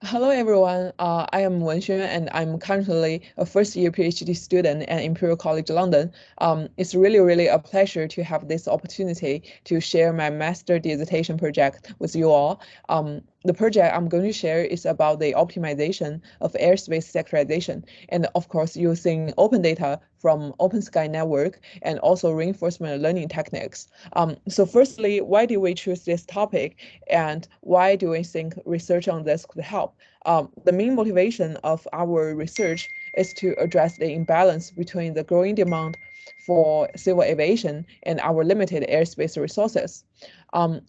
Hello, everyone. I am Wenxuan, and I'm currently a first-year PhD student at Imperial College London. It's really a pleasure to have this opportunity to share my master dissertation project with you all. The project I'm going to share is about the optimization of airspace sectorization, and of course, using open data from Open Sky Network and also reinforcement learning techniques. So firstly, why did we choose this topic, and why do we think research on this could help? The main motivation of our research is to address the imbalance between the growing demand for civil aviation and our limited airspace resources.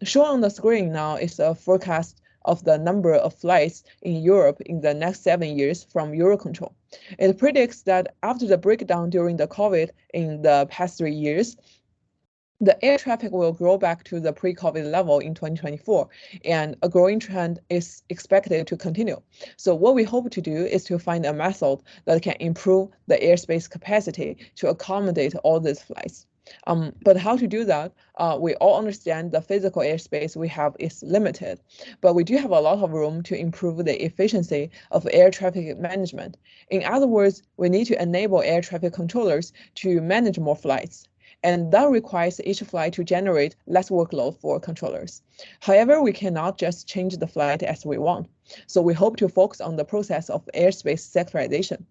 Shown on the screen now is a forecast of the number of flights in Europe in the next 7 years from Eurocontrol. It predicts that after the breakdown during the COVID in the past 3 years, the air traffic will grow back to the pre-COVID level in 2024, and a growing trend is expected to continue. So what we hope to do is to find a method that can improve the airspace capacity to accommodate all these flights. But how to do that? We all understand the physical airspace we have is limited, but we do have a lot of room to improve the efficiency of air traffic management. In other words, we need to enable air traffic controllers to manage more flights, and that requires each flight to generate less workload for controllers. However, we cannot just change the flight as we want. So we hope to focus on the process of airspace sectorization.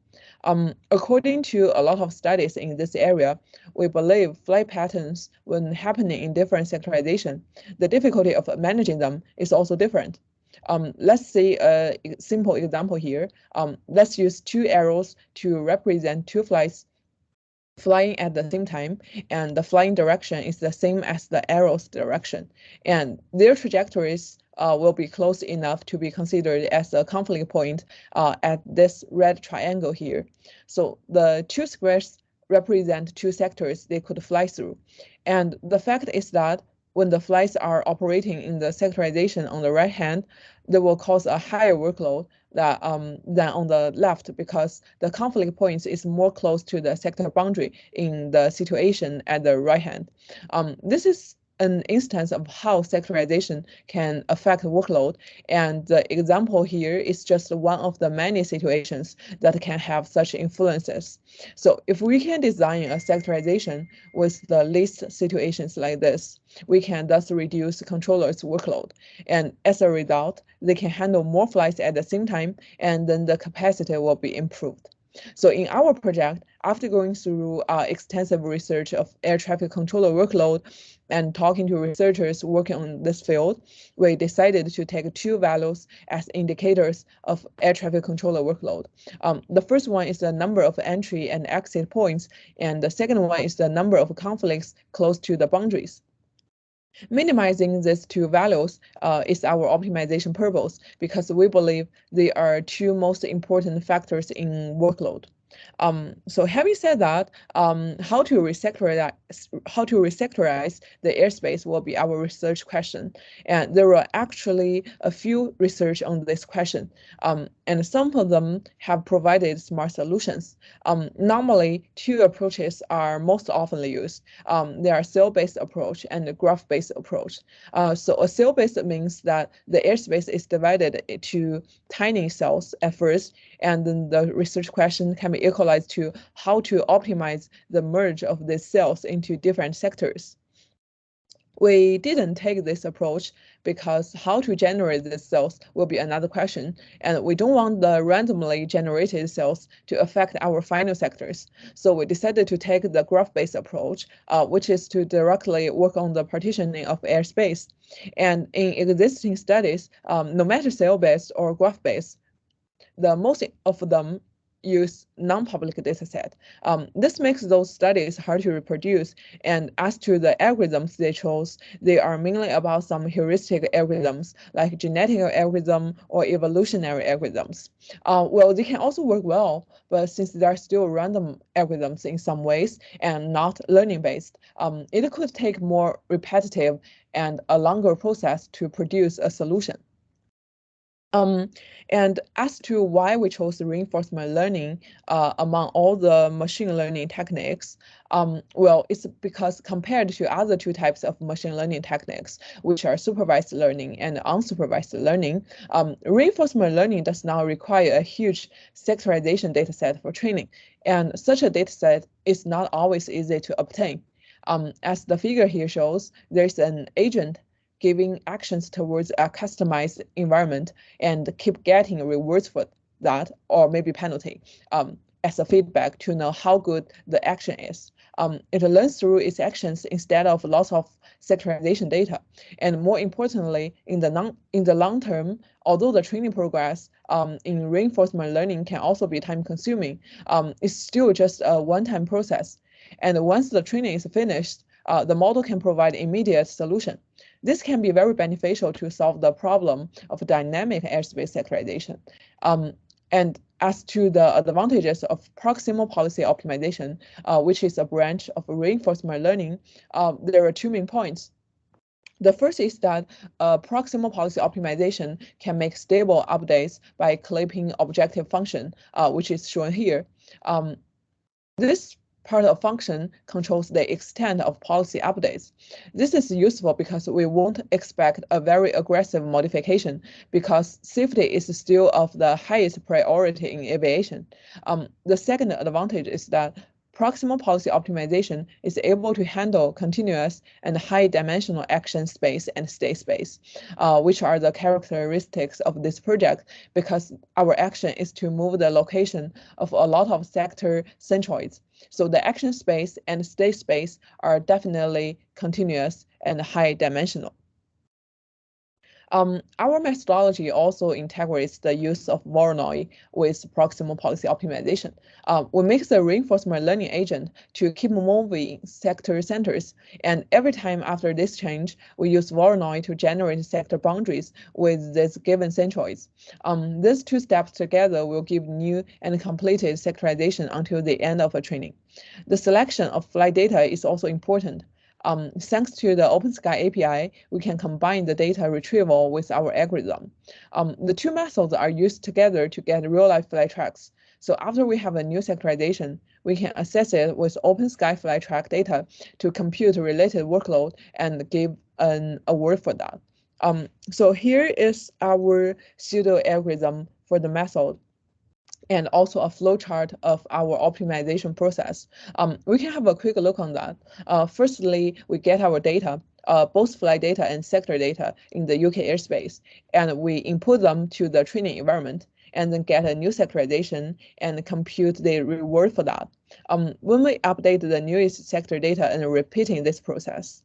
According to a lot of studies in this area, we believe flight patterns, when happening in different sectorization, the difficulty of managing them is also different. Let's see a simple example here. Let's use two arrows to represent two flights flying at the same time, and the flying direction is the same as the arrow's direction, and their trajectories will be close enough to be considered as a conflict point at this red triangle here. So the two squares represent two sectors they could fly through. And the fact is that when the flights are operating in the sectorization on the right hand, they will cause a higher workload than on the left, because the conflict points is more close to the sector boundary in the situation at the right hand. This is an instance of how sectorization can affect workload, and the example here is just one of the many situations that can have such influences. So if we can design a sectorization with the least situations like this, we can thus reduce controllers' workload, and as a result, they can handle more flights at the same time, and then the capacity will be improved. So in our project, after going through extensive research of air traffic controller workload and talking to researchers working on this field, we decided to take two values as indicators of air traffic controller workload. The first one is the number of entry and exit points, and the second one is the number of conflicts close to the boundaries. Minimizing these two values is our optimization purpose, because we believe they are two most important factors in workload. So having said that, how to resectorize the airspace will be our research question. And there are actually a few research on this question, and some of them have provided smart solutions. Normally, two approaches are most often used. There are cell-based approach and a graph-based approach. So a cell-based means that the airspace is divided into tiny cells at first, and then the research question can be equalized to how to optimize the merge of these cells into different sectors. We didn't take this approach because how to generate these cells will be another question, and we don't want the randomly generated cells to affect our final sectors. So we decided to take the graph-based approach, which is to directly work on the partitioning of airspace. And in existing studies, no matter cell-based or graph-based, the most of them use non-public dataset. This makes those studies hard to reproduce, and as to the algorithms they chose, they are mainly about some heuristic algorithms like genetic algorithm or evolutionary algorithms. Well, they can also work well, but since they are still random algorithms in some ways and not learning-based, it could take more repetitive and a longer process to produce a solution. And as to why we chose reinforcement learning among all the machine learning techniques, well, it's because compared to other two types of machine learning techniques, which are supervised learning and unsupervised learning, reinforcement learning does not require a huge sectorization dataset for training, and such a dataset is not always easy to obtain. As the figure here shows, there's an agent giving actions towards a customized environment and keep getting rewards for that, or maybe penalty, as a feedback to know how good the action is. It learns through its actions instead of lots of sectorization data. And more importantly, in the long term, although the training progress in reinforcement learning can also be time consuming, it's still just a one-time process. And once the training is finished, the model can provide immediate solution. This can be very beneficial to solve the problem of dynamic airspace sectorization. And as to the advantages of proximal policy optimization, which is a branch of reinforcement learning, there are two main points. The first is that proximal policy optimization can make stable updates by clipping objective function, which is shown here. This part of function controls the extent of policy updates. This is useful because we won't expect a very aggressive modification because safety is still of the highest priority in aviation. The second advantage is that proximal policy optimization is able to handle continuous and high-dimensional action space and state space, which are the characteristics of this project because our action is to move the location of a lot of sector centroids. So the action space and state space are definitely continuous and high-dimensional. Our methodology also integrates the use of Voronoi with proximal policy optimization. We make the reinforcement learning agent to keep moving sector centers, and every time after this change, we use Voronoi to generate sector boundaries with these given centroids. These two steps together will give new and completed sectorization until the end of a training. The selection of flight data is also important. Thanks to the OpenSky API, we can combine the data retrieval with our algorithm. The two methods are used together to get real-life flight tracks. So after we have a new sectorization, we can access it with OpenSky flight track data to compute related workload and give an award for that. So here is our pseudo algorithm for the method, and also a flowchart of our optimization process. We can have a quick look on that. Firstly, we get our data, both flight data and sector data in the UK airspace, and we input them to the training environment, and then get a new sectorization and compute the reward for that. When we update the newest sector data and repeating this process.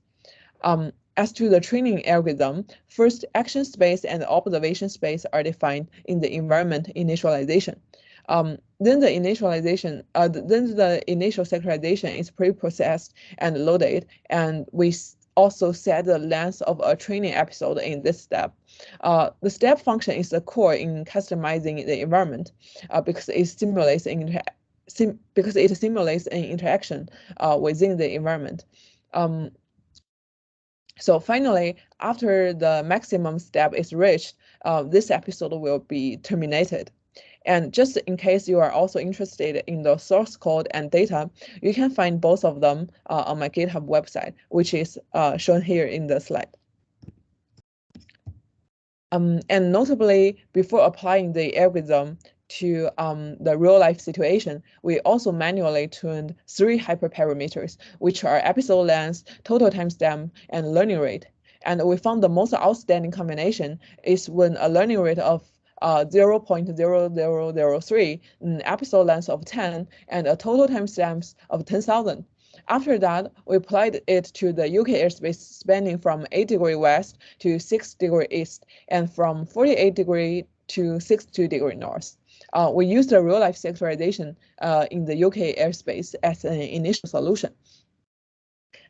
As to the training algorithm, first action space and observation space are defined in the environment initialization. Then the initial sectorization is pre-processed and loaded, and we also set the length of a training episode in this step. The step function is the core in customizing the environment because it simulates an interaction within the environment. So finally, after the maximum step is reached, this episode will be terminated. And just in case you are also interested in the source code and data, you can find both of them on my GitHub website, which is shown here in the slide. And notably, before applying the algorithm to the real-life situation, we also manually tuned 3 hyperparameters, which are episode length, total timestamp, and learning rate. And we found the most outstanding combination is when a learning rate of 0.0003, an episode length of 10, and a total timestamps of 10,000. After that, we applied it to the UK airspace spanning from 8 degrees west to 6 degrees east, and from 48 degrees to 62 degrees north. We used the real-life sectorization in the UK airspace as an initial solution.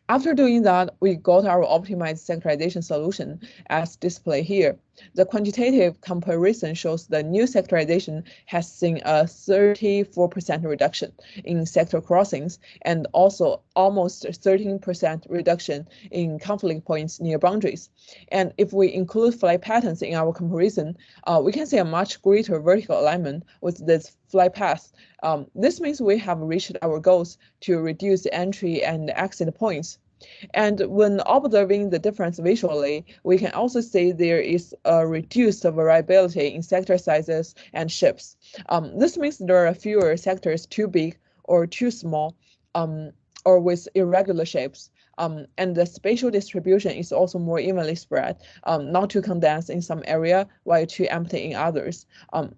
After doing that, we got our optimized sectorization solution as displayed here. The quantitative comparison shows the new sectorization has seen a 34% reduction in sector crossings and also almost 13% reduction in conflict points near boundaries. And if we include flight patterns in our comparison, we can see a much greater vertical alignment with this flight path. This means we have reached our goals to reduce entry and exit points. And when observing the difference visually, we can also see there is a reduced variability in sector sizes and shapes. This means there are fewer sectors too big or too small, or with irregular shapes. And the spatial distribution is also more evenly spread, not too condensed in some area while too empty in others.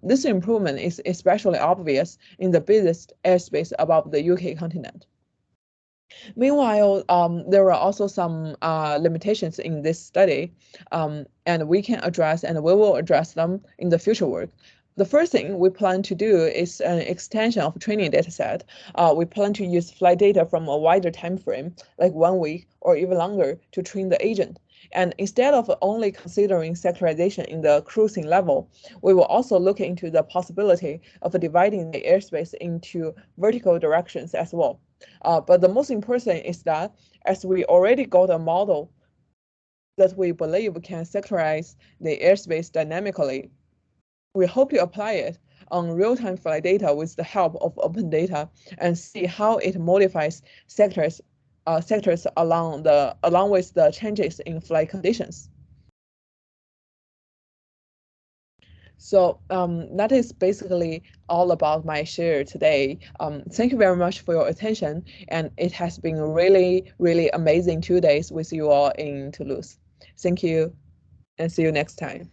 This improvement is especially obvious in the busiest airspace above the UK continent. Meanwhile, there are also some limitations in this study, and we can address and we will address them in the future work. The first thing we plan to do is an extension of training dataset. We plan to use flight data from a wider time frame, like 1 week or even longer, to train the agent. And instead of only considering sectorization in the cruising level, we will also look into the possibility of dividing the airspace into vertical directions as well. But the most important is that as we already got a model that we believe can sectorize the airspace dynamically, we hope to apply it on real-time flight data with the help of open data and see how it modifies sectors along with the changes in flight conditions. So that is basically all about my share today. Thank you very much for your attention, and it has been a really, really amazing 2 days with you all in Toulouse. Thank you, and see you next time.